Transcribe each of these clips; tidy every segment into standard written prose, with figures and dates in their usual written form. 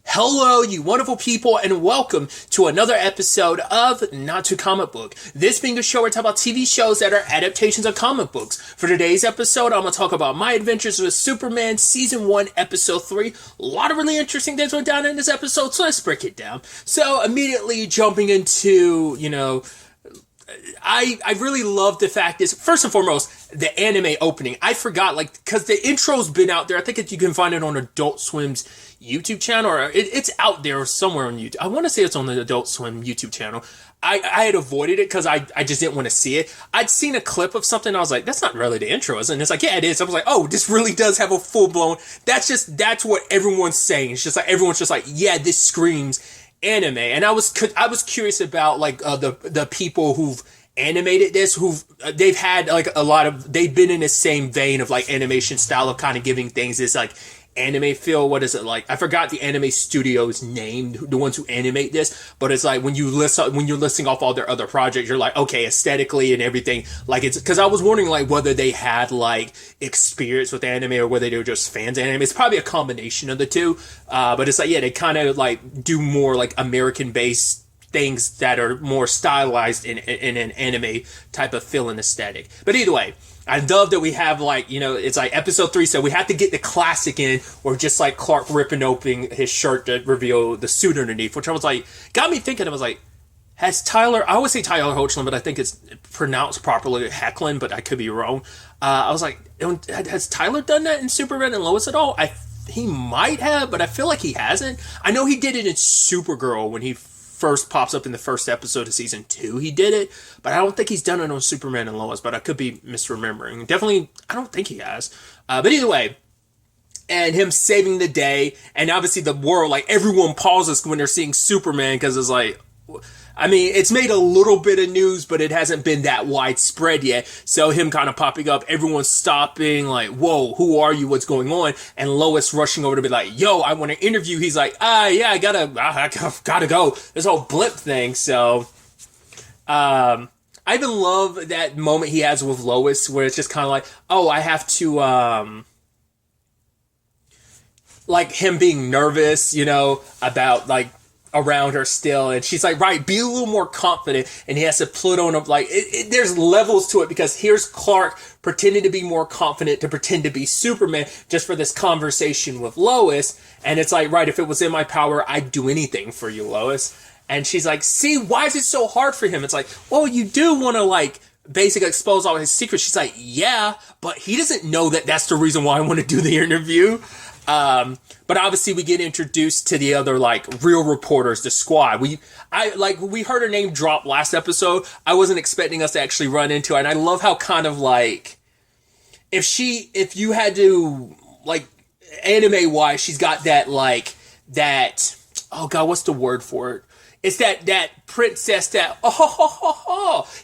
Hello, you wonderful people, and welcome to another episode of Not Too Comic Book. This being a show where I talk about TV shows that are adaptations of comic books. For today's episode, I'm going to talk about my adventures with Superman Season 1, Episode 3. A lot of really interesting things went down in this episode, so let's break it down. So, immediately jumping into, I really love the fact is, first and foremost, the anime opening. I forgot, because the intro's been out there. I think you can find it on Adult Swim's YouTube channel, or it's out there somewhere on YouTube. I want to say it's on the Adult Swim YouTube channel. I had avoided it because I just didn't want to see it. I'd seen a clip of something, and I was like, that's not really the intro, is it? And it's like, yeah, it is. I was like, oh, this really does have a full-blown... That's what everyone's saying. It's just like, everyone's just like, yeah, this screams anime. And I was curious about, the people who've animated this, they've had, they've been in the same vein of, animation style of kind of giving things this, anime feel. What is it like? I forgot the anime studio's name, the ones who animate this, but it's like when you're listing off all their other projects, you're like, okay, aesthetically and everything, it's because I was wondering whether they had experience with anime or whether they were just fans of anime. It's probably a combination of the two, but it's they kind of do more American based things that are more stylized in an anime type of feel and aesthetic. But either way, I love that we have it's episode 3, so we have to get the classic in, or just Clark ripping open his shirt to reveal the suit underneath, which I was got me thinking. I was has Tyler, I always say Tyler Hoechlin, but I think it's pronounced properly Hecklin, but I could be wrong. I was has Tyler done that in Superman and Lois at all? He might have, but I feel like he hasn't. I know he did it in Supergirl when he first pops up in the first episode of season 2. He did it, but I don't think he's done it on Superman and Lois, but I could be misremembering. Definitely, I don't think he has. But either way, and him saving the day, and obviously the world, everyone pauses when they're seeing Superman, because it's it's made a little bit of news, but it hasn't been that widespread yet. So him kind of popping up, everyone's stopping, whoa, who are you? What's going on? And Lois rushing over to be yo, I want to interview. He's yeah, I gotta go. This whole blip thing. So, I even love that moment he has with Lois, where it's just kind of oh, I have to, him being nervous, about around her still, and she's right, be a little more confident, and he has to put on there's levels to it, because here's Clark pretending to be more confident to pretend to be Superman just for this conversation with Lois, and it's right, if it was in my power, I'd do anything for you, Lois. And she's see, why is it so hard for him? It's well, you do want to basically expose all his secrets. She's yeah, but he doesn't know that that's the reason why I want to do the interview. But obviously we get introduced to the other, real reporters, the squad. We heard her name drop last episode. I wasn't expecting us to actually run into it. And I love how kind of if you had to, anime wise, she's got that, oh God, what's the word for it? It's that princess that,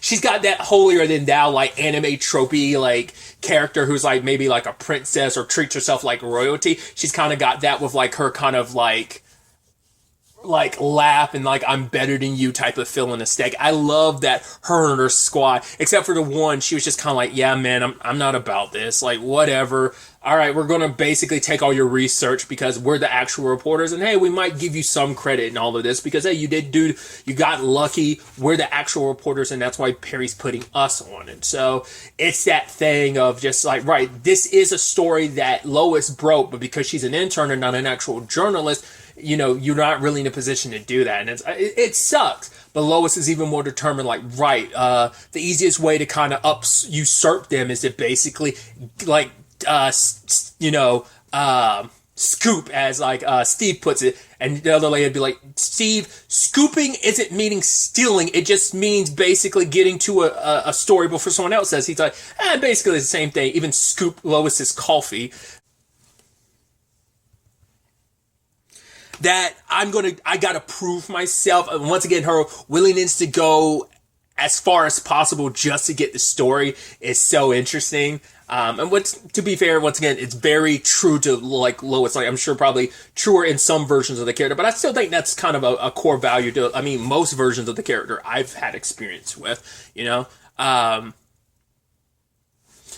she's got that holier than thou, anime tropey, character who's maybe a princess or treats herself like royalty. She's kind of got that with her kind of laugh and I'm better than you type of feeling aesthetic. I love that her and her squad, except for the one, she was just kind of yeah, man, I'm not about this. Whatever. All right, we're going to basically take all your research because we're the actual reporters, and hey, we might give you some credit in all of this because hey, you got lucky. We're the actual reporters, and that's why Perry's putting us on it. So it's that thing of just right, this is a story that Lois broke, but because she's an intern and not an actual journalist, you're not really in a position to do that, and it sucks. But Lois is even more determined, right, the easiest way to kind of usurp them is to basically, scoop, as Steve puts it, and the other lady would be Steve, scooping isn't meaning stealing, it just means basically getting to a story before someone else says. He's basically the same thing, even scoop Lois's coffee. That I gotta prove myself. And once again, her willingness to go as far as possible just to get the story is so interesting. And to be fair, once again, it's very true to Lois. I'm sure probably truer in some versions of the character, but I still think that's kind of a core value to, most versions of the character I've had experience with,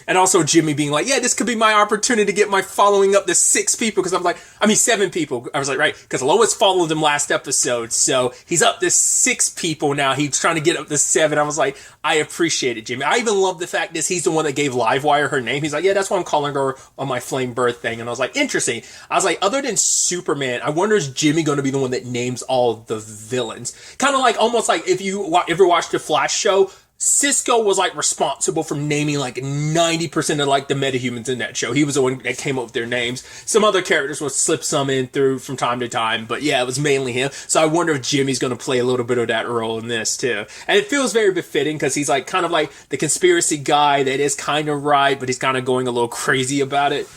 And also Jimmy being like, yeah, this could be my opportunity to get my following up to 6 people. Because 7 people. I was like, right. Because Lois followed him last episode. So he's up to 6 people now. He's trying to get up to 7. I was like, I appreciate it, Jimmy. I even love the fact that he's the one that gave Livewire her name. He's like, yeah, that's why I'm calling her on my flame birth thing. And I was like, interesting. I was like, other than Superman, I wonder is Jimmy going to be the one that names all the villains? Kind of like, almost like if you ever watched the Flash show, Cisco was like responsible for naming like 90% of like the metahumans in that show. He was the one that came up with their names. Some other characters would slip some in through from time to time, but yeah, it was mainly him. So I wonder if Jimmy's going to play a little bit of that role in this too. And it feels very befitting because he's like kind of like the conspiracy guy that is kind of right, but he's kind of going a little crazy about it.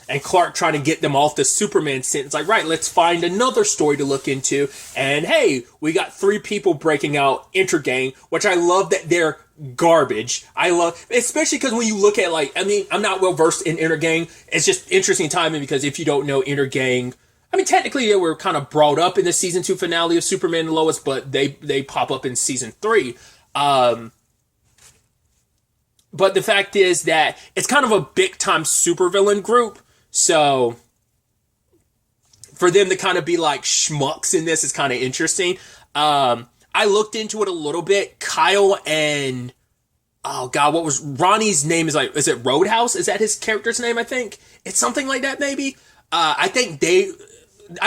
And Clark trying to get them off the Superman sentence. Like, right, let's find another story to look into. And hey, we got 3 people breaking out Intergang, which I love that they're garbage. I love, especially because when you look at like, I mean, I'm not well versed in Intergang. It's just interesting timing because if you don't know Intergang, I mean, technically they were kind of brought up in the season 2 finale of Superman and Lois, but they pop up in season 3. But the fact is that it's kind of a big time supervillain group. So for them to kind of be like schmucks in this is kind of interesting. I looked into it a little bit. Kyle and, oh God, what was Ronnie's name? Is it Roadhouse? Is that his character's name? I think it's something like that. Maybe. I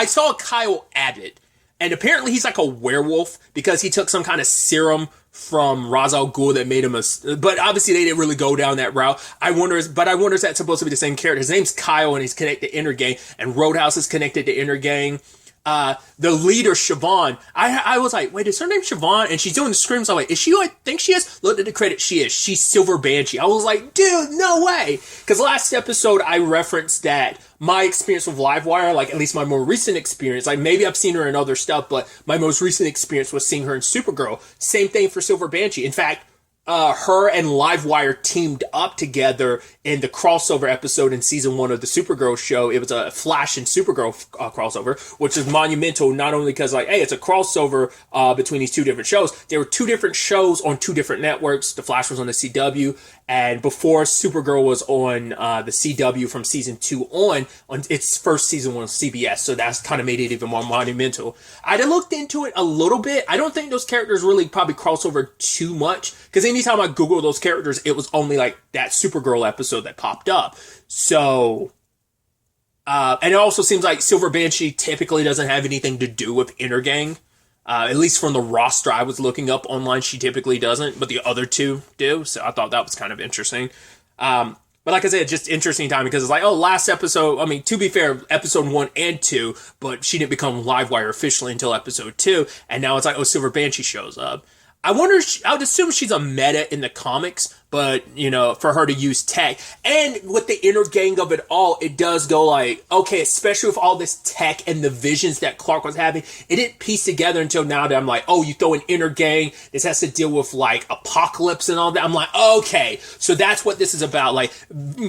saw Kyle Abbott, and apparently he's like a werewolf because he took some kind of serum from Ra's al Ghul that made him but obviously they didn't really go down that route. I wonder is that supposed to be the same character? His name's Kyle and he's connected to Intergang, and Roadhouse is connected to Intergang. The leader, Siobhan, I was like, wait, is her name Siobhan? And she's doing the screams. I'm like, is she who I think she is? Looked at the credit, she is. She's Silver Banshee. I was like, dude, no way. Because last episode I referenced that my experience with Livewire, like at least my more recent experience, like maybe I've seen her in other stuff, but my most recent experience was seeing her in Supergirl. Same thing for Silver Banshee. In fact, her and Livewire teamed up together in the crossover episode in season 1 of the Supergirl show. It was a Flash and Supergirl crossover, which is monumental, not only because like, hey, it's a crossover between these 2 different shows. There were 2 different shows on 2 different networks. The Flash was on the CW, and before Supergirl was on the CW from season 2 on its first season on CBS. So that's kind of made it even more monumental. I looked into it a little bit. I don't think those characters really probably cross over too much, because anytime I Google those characters, it was only like that Supergirl episode that popped up. So, and it also seems like Silver Banshee typically doesn't have anything to do with Intergang. At least from the roster I was looking up online, she typically doesn't, but the other 2 do. So I thought that was kind of interesting. But like I said, just interesting time because it's like, oh, last episode, I mean, to be fair, episode 1 and 2, but she didn't become Livewire officially until episode 2. And now it's like, oh, Silver Banshee shows up. I wonder, I would assume she's a meta in the comics, but, you know, for her to use tech. And with the Intergang of it all, it does go like, okay, especially with all this tech and the visions that Clark was having, it didn't piece together until now that I'm like, oh, you throw an Intergang, this has to deal with like apocalypse and all that. I'm like, okay, so that's what this is about. Like,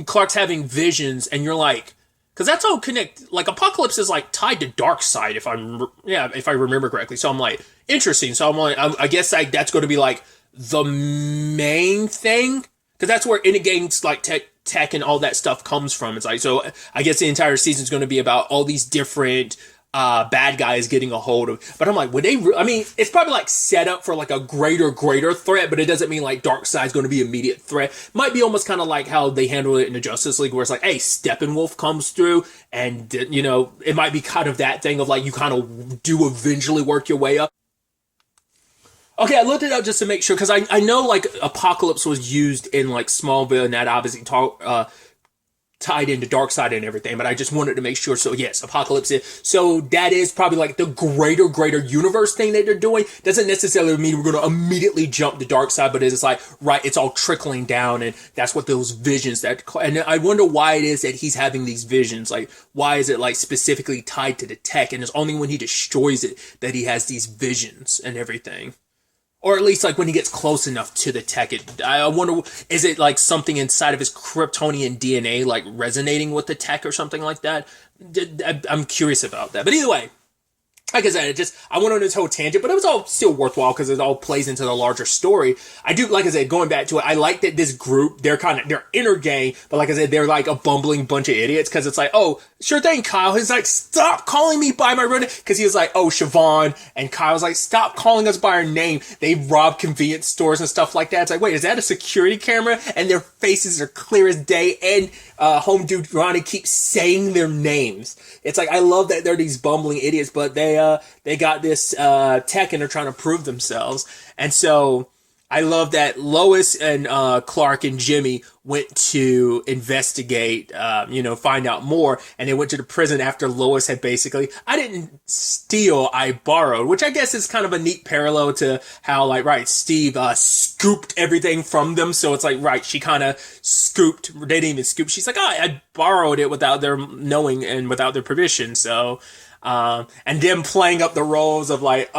Clark's having visions, and you're like, because that's all connect. Like, Apocalypse is like tied to Darkseid, if I remember correctly. So I'm like, interesting. So I'm like, I guess like that's going to be like the main thing, because that's where Intergang's like tech and all that stuff comes from. It's like, so I guess the entire season is going to be about all these different bad guys getting a hold of. But I'm like, would they? I mean, it's probably like set up for like a greater threat, but it doesn't mean like Darkseid's going to be an immediate threat. Might be almost kind of like how they handle it in the Justice League, where it's like, hey, Steppenwolf comes through, and you know, it might be kind of that thing of like you kind of do eventually work your way up. Okay, I looked it up just to make sure, because I know like Apocalypse was used in like Smallville, and that obviously tied into Darkseid and everything, but I just wanted to make sure. So yes, Apocalypse is. So that is probably like the greater universe thing that they're doing. Doesn't necessarily mean we're going to immediately jump to Darkseid, but it's like, right, it's all trickling down, and that's what those visions and I wonder why it is that he's having these visions. Like, why is it like specifically tied to the tech? And it's only when he destroys it that he has these visions and everything. Or at least, like, when he gets close enough to the tech. I wonder, is it, like, something inside of his Kryptonian DNA, like, resonating with the tech or something like that? I'm curious about that. But either way, like I said, I went on this whole tangent, but it was all still worthwhile because it all plays into the larger story. I do, like I said, going back to it, I like that this group, they're inner gang, but like I said, they're like a bumbling bunch of idiots because it's like, oh, sure thing, Kyle. He's like, stop calling me by my real name, because he was like, oh, Siobhan, and Kyle's like, stop calling us by our name. They rob convenience stores and stuff like that. It's like, wait, is that a security camera? And their faces are clear as day, and home dude Ronnie keeps saying their names. It's like, I love that they're these bumbling idiots, but they got this tech and they're trying to prove themselves. And so I love that Lois and Clark and Jimmy went to investigate, find out more. And they went to the prison after Lois had basically, I didn't steal, I borrowed, which I guess is kind of a neat parallel to how, like, right, Steve scooped everything from them. So it's like, right, she kind of scooped, they didn't even scoop. She's like, oh, I borrowed it without their knowing and without their permission. So, and them playing up the roles of like,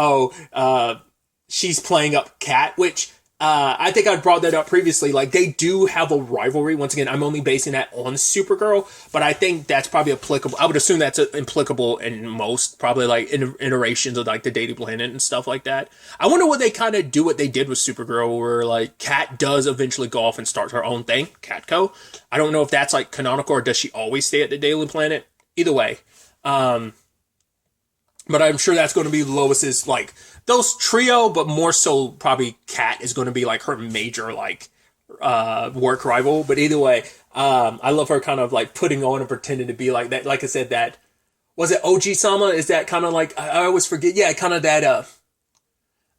she's playing up Kat, which, I think I brought that up previously. Like, they do have a rivalry. Once again, I'm only basing that on Supergirl, but I think that's probably applicable. I would assume that's applicable in most, probably, like, iterations of, like, the Daily Planet and stuff like that. I wonder what they kind of do what they did with Supergirl, where, like, Kat does eventually go off and start her own thing, Catco. I don't know if that's, like, canonical, or does she always stay at the Daily Planet? Either way. But I'm sure that's going to be Lois's, like, those trio, but more so probably Kat is going to be, like, her major, like, work rival. But either way, I love her kind of, like, putting on and pretending to be like that. Like I said, that, was it OG-sama? Is that kind of like, I always forget. Yeah, kind of that,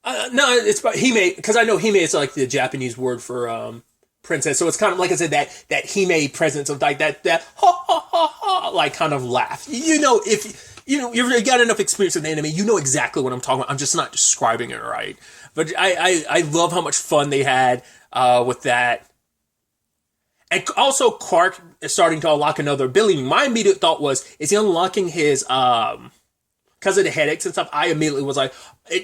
no, it's about Hime, because I know Hime is, like, the Japanese word for, princess. So it's kind of, like I said, that Hime presence of, like, that ha ha ha ha, like, kind of laugh. You know, if you've got enough experience with anime, you know exactly what I'm talking about. I'm just not describing it right. But I love how much fun they had with that. And also, Clark is starting to unlock another ability. My immediate thought was, is he unlocking his, because of the headaches and stuff? I immediately was like,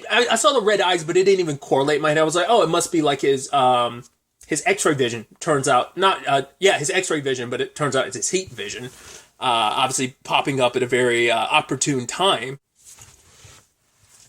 I saw the red eyes, but it didn't even correlate in my head. I was like, oh, it must be like his X-ray vision. Turns out, his X-ray vision, but it turns out it's his heat vision. Obviously popping up at a very opportune time.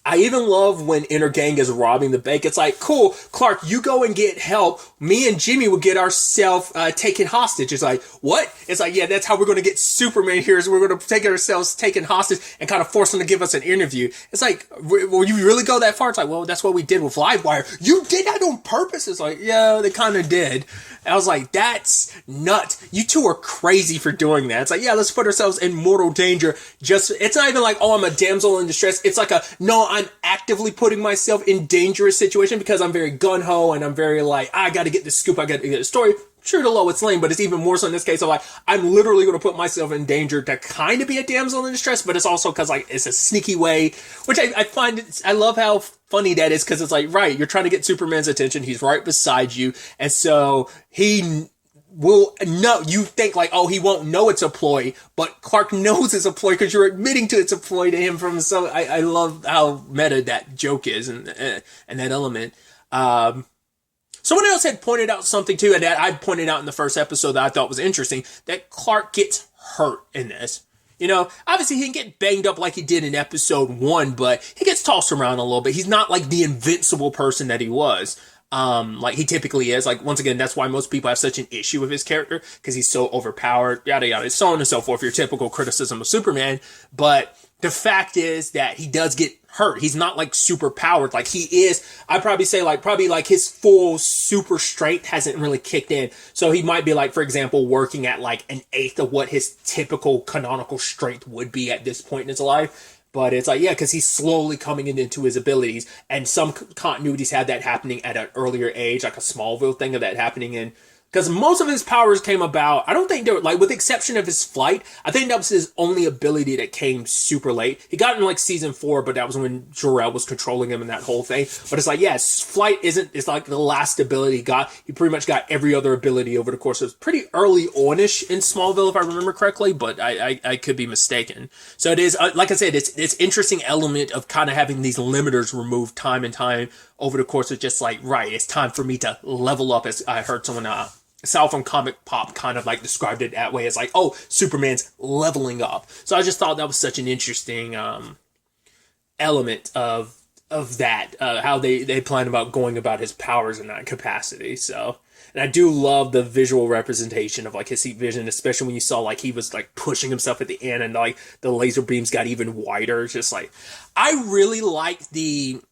I even love when Inner Gang is robbing the bank. It's like, cool, Clark, you go and get help. Me and Jimmy will get ourselves taken hostage. It's like, what? It's like, yeah, that's how we're going to get Superman here, is we're going to take ourselves taken hostage and kind of force him to give us an interview. It's like, will you really go that far? It's like, well, that's what we did with Livewire. You did that on purpose. It's like, yeah, they kind of did. I was like, that's nuts. You two are crazy for doing that. It's like, yeah, let's put ourselves in mortal danger. It's not even like, oh, I'm a damsel in distress. It's like no, I'm actively putting myself in dangerous situation because I'm very gun-ho and I'm very like, I got to get the scoop. I got to get the story. True to Lois Lane, but it's even more so in this case of like, I'm literally going to put myself in danger to kind of be a damsel in distress, but it's also because like, it's a sneaky way, which I find, I love how funny that is, because it's like, right, you're trying to get Superman's attention. He's right beside you. And so he will know, you think like, oh, he won't know it's a ploy, but Clark knows it's a ploy because you're admitting to it's a ploy to him from, so I love how meta that joke is and that element. Someone else had pointed out something too, and that I pointed out in the first episode that I thought was interesting, that Clark gets hurt in this. You know, obviously he didn't get banged up like he did in episode 1, but he gets tossed around a little bit. He's not like the invincible person that he was. Like he typically is. Like, once again, that's why most people have such an issue with his character, because he's so overpowered, yada yada, so on and so forth, your typical criticism of Superman. But the fact is that he does get hurt. He's not like super powered like he is. I'd probably say like, his full super strength hasn't really kicked in. So he might be like, for example, working at like an eighth of what his typical canonical strength would be at this point in his life. But it's like, yeah, because he's slowly coming into his abilities, and some continuities had that happening at an earlier age, like a Smallville thing of that happening in. Because most of his powers came about, I don't think they were, like, with the exception of his flight, I think that was his only ability that came super late. He got in, like, season 4, but that was when Jor-El was controlling him and that whole thing. But it's like, yes, flight it's like the last ability he got. He pretty much got every other ability over the course of pretty early on-ish in Smallville, if I remember correctly, but I could be mistaken. So it is, like I said, it's interesting element of kind of having these limiters removed time and time over the course of just like, right, it's time for me to level up, as I heard someone, Sal from Comic Pop kind of like described it that way. It's like, oh, Superman's leveling up. So I just thought that was such an interesting element of that, how they plan about going about his powers in that capacity. So, and I do love the visual representation of like his heat vision, especially when you saw like he was like pushing himself at the end and like the laser beams got even wider. It's just like, I really like the,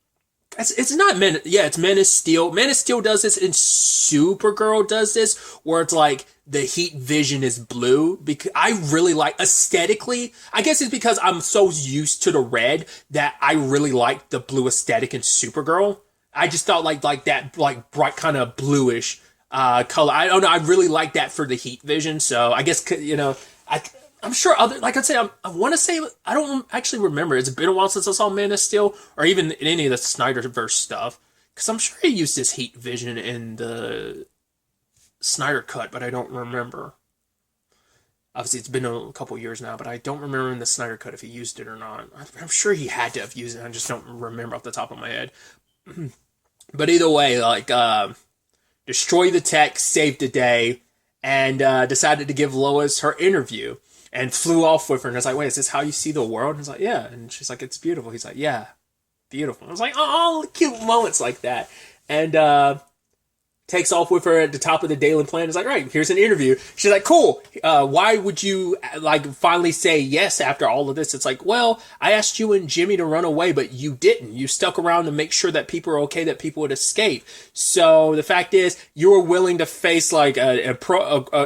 it's not Men, yeah, it's Men of Steel. Men of Steel does this, and Supergirl does this, where it's like the heat vision is blue. Because I really like aesthetically. I guess it's because I'm so used to the red that I really like the blue aesthetic in Supergirl. I just thought like that like bright kind of bluish color. I don't know. I really like that for the heat vision. So I guess I'm sure like I said, I want to say, I don't actually remember. It's been a while since I saw Man of Steel, or even any of the Snyderverse stuff. Because I'm sure he used this heat vision in the Snyder cut, but I don't remember. Obviously, it's been a couple years now, but I don't remember in the Snyder cut if he used it or not. I'm sure he had to have used it. I just don't remember off the top of my head. But either way, like, destroy the tech, saved the day, and decided to give Lois her interview. And flew off with her, and I was like, wait, is this how you see the world? And he's like, yeah. And she's like, it's beautiful. He's like, yeah, beautiful. I was like, oh, cute moments like that. And takes off with her at the top of the Daily Planet. It's like, right, here's an interview. She's like, cool. Why would you like finally say yes after all of this? It's like, well, I asked you and Jimmy to run away, but you didn't. You stuck around to make sure that people are okay, that people would escape. So the fact is, you were willing to face like a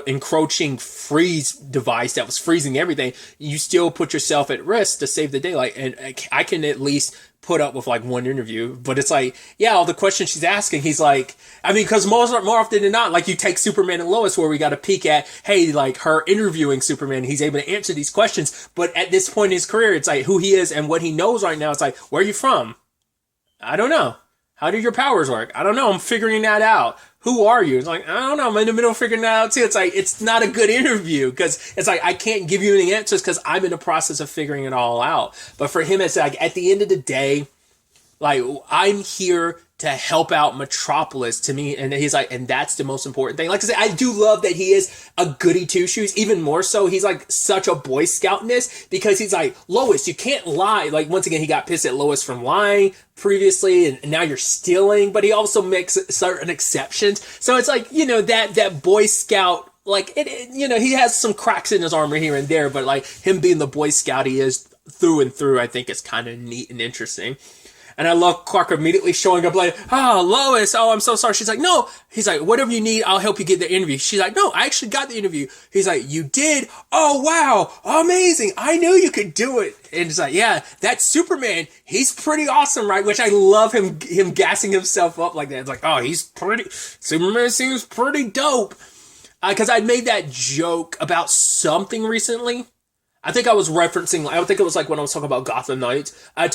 encroaching freeze device that was freezing everything. You still put yourself at risk to save the day. Like, and I can at least put up with like one interview, but it's like, yeah, all the questions she's asking, he's like, I mean, because more often than not, like you take Superman and Lois, where we got a peek at, hey, like her interviewing Superman, he's able to answer these questions, but at this point in his career, it's like who he is and what he knows right now. It's like, where are you from? I don't know. How do your powers work? I don't know. I'm figuring that out. Who are you? It's like, I don't know. I'm in the middle of figuring that out too. It's like, it's not a good interview because it's like, I can't give you any answers because I'm in the process of figuring it all out. But for him, it's like, at the end of the day, like, I'm here to help out Metropolis to me. And he's like, and that's the most important thing. Like I said, I do love that he is a goody two shoes. Even more so, he's like such a Boy Scoutness because he's like, Lois, you can't lie. Like, once again, he got pissed at Lois from lying previously, and now you're stealing. But he also makes certain exceptions. So it's like, you know, that Boy Scout, like, he has some cracks in his armor here and there. But like him being the Boy Scout he is through and through, I think is kind of neat and interesting. And I love Clark immediately showing up like, oh, Lois, oh, I'm so sorry. She's like, no. He's like, whatever you need, I'll help you get the interview. She's like, no, I actually got the interview. He's like, you did? Oh, wow. Amazing. I knew you could do it. And it's like, yeah, that's Superman. He's pretty awesome, right? Which I love him gassing himself up like that. It's like, oh, Superman seems pretty dope. Because I made that joke about something recently. I think I was referencing, I think it was like when I was talking about Gotham Knights. I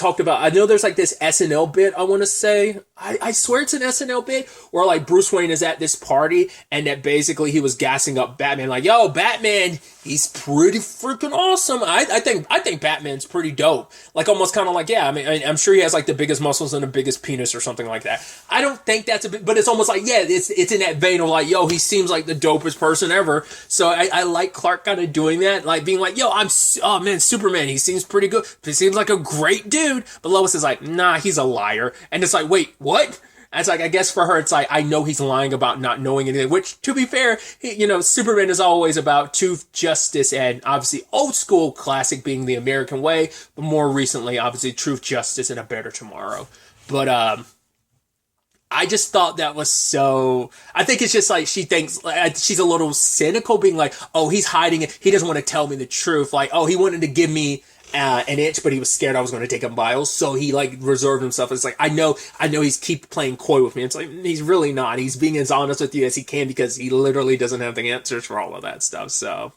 know there's like this SNL bit, I want to say. I swear it's an SNL bit where like Bruce Wayne is at this party and that basically he was gassing up Batman. Like, yo, Batman, he's pretty freaking awesome. I think Batman's pretty dope. Like almost kind of like, yeah, I mean, I'm sure he has like the biggest muscles and the biggest penis or something like that. I don't think that's a bit, but it's almost like, yeah, it's in that vein of like, yo, he seems like the dopest person ever. So I like Clark kind of doing that, like being like, yo, oh man, Superman, he seems pretty good. He seems like a great dude. But Lois is like, nah, he's a liar. And it's like, wait, what? And it's like, I guess for her, it's like, I know he's lying about not knowing anything, which to be fair, Superman is always about truth, justice, and obviously old school classic being the American way, but more recently, obviously truth, justice, and a better tomorrow. But, I just thought that was so, I think it's just like, she thinks, she's a little cynical being like, oh, he's hiding it. He doesn't want to tell me the truth. Like, oh, he wanted to give me an inch, but he was scared I was going to take him miles. So he like reserved himself. It's like, I know he's keep playing coy with me. It's like, he's really not. He's being as honest with you as he can because he literally doesn't have the answers for all of that stuff. So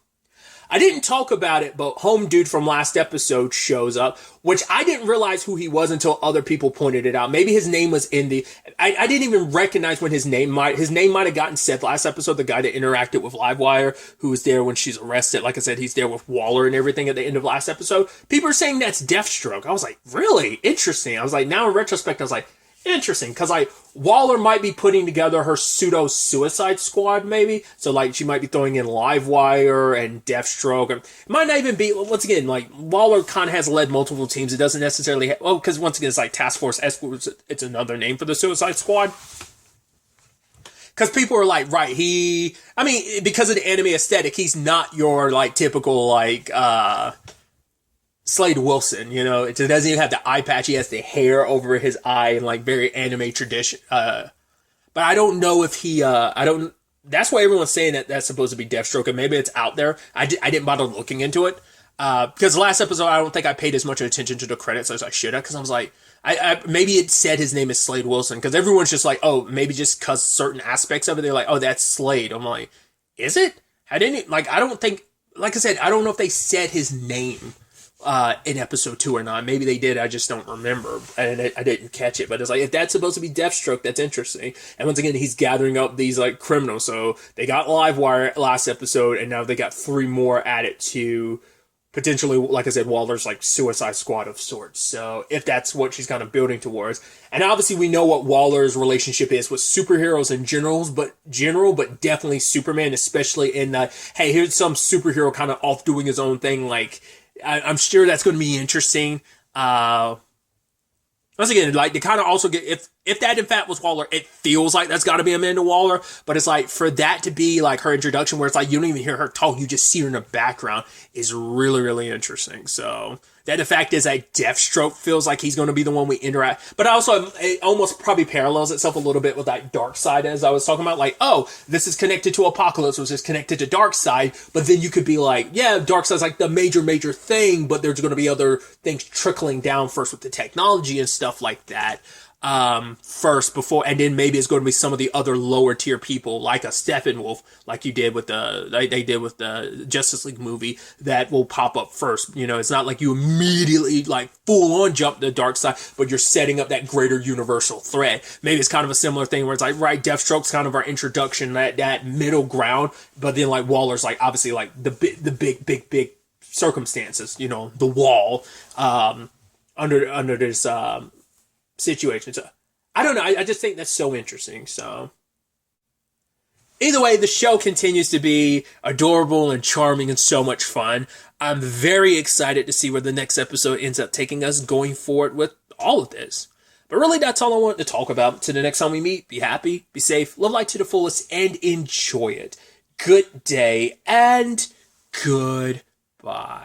I didn't talk about it, but Home Dude from last episode shows up, which I didn't realize who he was until other people pointed it out. Maybe his name was in the, I didn't even recognize when his name might have gotten said last episode, the guy that interacted with Livewire, who was there when she's arrested. Like I said, he's there with Waller and everything at the end of last episode. People are saying that's Deathstroke. I was like, really? Interesting. I was like, now in retrospect, I was like, Interesting, because like Waller might be putting together her pseudo Suicide Squad, maybe. So like she might be throwing in Livewire and Deathstroke. It might not even be. Once again, like Waller kind of has led multiple teams. It doesn't necessarily. Because once again, it's like Task Force Escort. It's another name for the Suicide Squad. Because people are like, right, because of the anime aesthetic, he's not your like typical like Slade Wilson, it doesn't even have the eye patch. He has the hair over his eye and like very anime tradition. But I don't know if that's why everyone's saying that that's supposed to be Deathstroke, and maybe it's out there. I didn't bother looking into it. Because the last episode, I don't think I paid as much attention to the credits as I should have, because I was like, maybe it said his name is Slade Wilson, because everyone's just like, oh, maybe just because certain aspects of it, they're like, oh, that's Slade. I'm like, is it? I don't think, like I said, I don't know if they said his name in episode 2 or not. Maybe they did, I just don't remember, and I didn't catch it. But it's like, if that's supposed to be Deathstroke, that's interesting. And once again, he's gathering up these like criminals. So they got Livewire last episode, and now they got 3 more added to potentially, like I said, Waller's like Suicide Squad of sorts. So if that's what she's kind of building towards, and obviously we know what Waller's relationship is with superheroes in general, but definitely Superman, especially in that, hey, here's some superhero kind of off doing his own thing. Like I'm sure that's going to be interesting. Once again, like, they kind of also get, if that in fact was Waller, it feels like that's got to be Amanda Waller, but it's like, for that to be like her introduction, where it's like, you don't even hear her talk, you just see her in the background, is really, really interesting. So, that the fact is that Deathstroke feels like he's going to be the one we interact, but also, it almost probably parallels itself a little bit with that Darkseid, as I was talking about, like, oh, this is connected to Apocalypse, which is connected to Darkseid, but then you could be like, yeah, Darkseid's like the major thing, but there's going to be other things trickling down first with the technology and stuff like that. First before, and then maybe it's going to be some of the other lower tier people, like a Steppenwolf, like they did with the Justice League movie, that will pop up first. It's not like you immediately like full on jump the dark side, but you're setting up that greater universal threat. Maybe it's kind of a similar thing where it's like, right, Deathstroke's kind of our introduction, that middle ground, but then like Waller's like obviously like the big circumstances, the wall, under this, situation. So I don't know. I just think that's so interesting. So either way, the show continues to be adorable and charming and so much fun. I'm very excited to see where the next episode ends up taking us going forward with all of this. But really, that's all I want to talk about. Till the next time we meet, be happy, be safe, live life to the fullest, and enjoy it. Good day and goodbye.